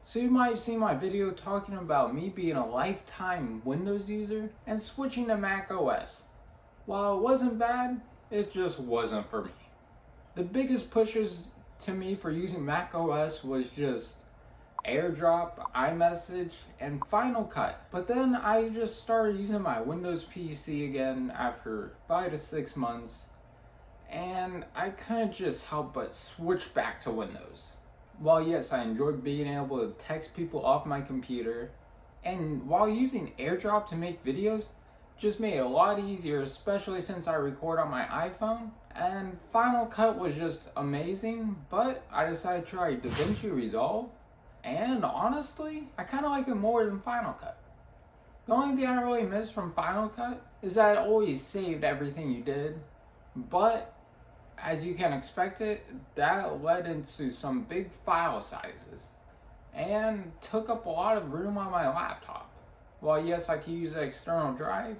So you might have seen my video talking about me being a lifetime Windows user and switching to Mac OS. While it wasn't bad, it just wasn't for me. The biggest pushes to me for using Mac OS was just AirDrop, iMessage, and Final Cut. But then I just started using my Windows PC again after 5 to 6 months, and I couldn't just help but switch back to Windows. While yes, I enjoyed being able to text people off my computer, and while using AirDrop to make videos just made it a lot easier, especially since I record on my iPhone, and Final Cut was just amazing, but I decided to try DaVinci Resolve, and honestly, I kind of like it more than Final Cut. The only thing I really miss from Final Cut is that it always saved everything you did, but as you can expect it, that led into some big file sizes and took up a lot of room on my laptop. While yes, I could use an external drive,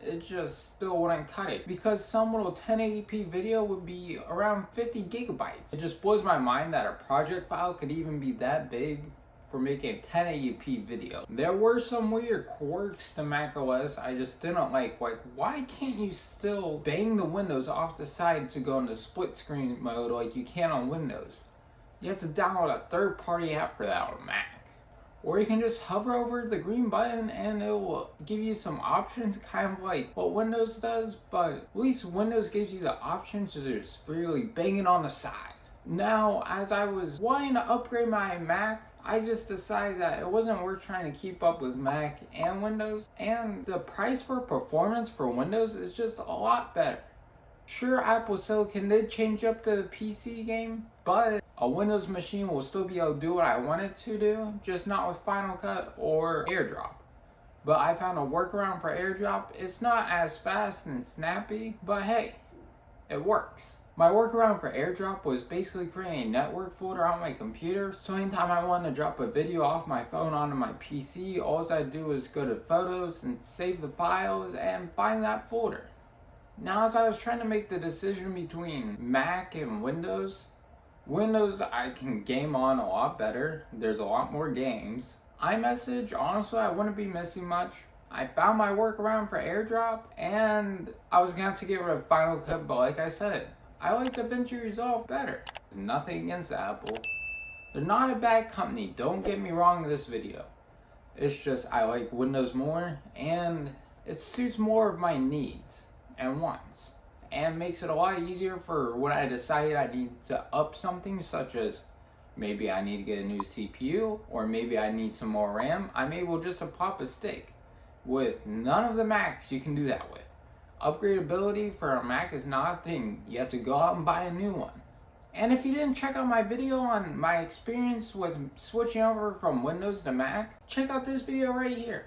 it just still wouldn't cut it because some little 1080p video would be around 50 gigabytes. It just blows my mind that a project file could even be that big for making a 1080p video. There were some weird quirks to macOS I just didn't like why can't you still bang the windows off the side to go into split screen mode like you can on Windows? You have to download a third-party app for that on Mac. Or you can just hover over the green button and it will give you some options, kind of like what Windows does, but at least Windows gives you the option to just freely bang it on the side. Now, as I was wanting to upgrade my Mac, I just decided that it wasn't worth trying to keep up with Mac and Windows, and the price for performance for Windows is just a lot better. Sure, Apple Silicon did change up the PC game, but a Windows machine will still be able to do what I want it to do, just not with Final Cut or AirDrop. But I found a workaround for AirDrop. It's not as fast and snappy, but hey, it works. My workaround for AirDrop was basically creating a network folder on my computer, so anytime I wanted to drop a video off my phone onto my PC, all I do is go to Photos and save the files and find that folder. Now, as I was trying to make the decision between Mac and Windows I can game on a lot better. There's a lot more games. iMessage, honestly, I wouldn't be missing much. I found my workaround for AirDrop, and I was going to have to get rid of Final Cut, but like I said, I like DaVinci Resolve better. Nothing against Apple. They're not a bad company, don't get me wrong in this video. It's just I like Windows more, and it suits more of my needs and wants, and makes it a lot easier for when I decide I need to up something, such as maybe I need to get a new CPU, or maybe I need some more RAM. I'm able just to pop a stick. With none of the Macs you can do that with. Upgradability for a Mac is not a thing. You have to go out and buy a new one. And if you didn't check out my video on my experience with switching over from Windows to Mac, check out this video right here.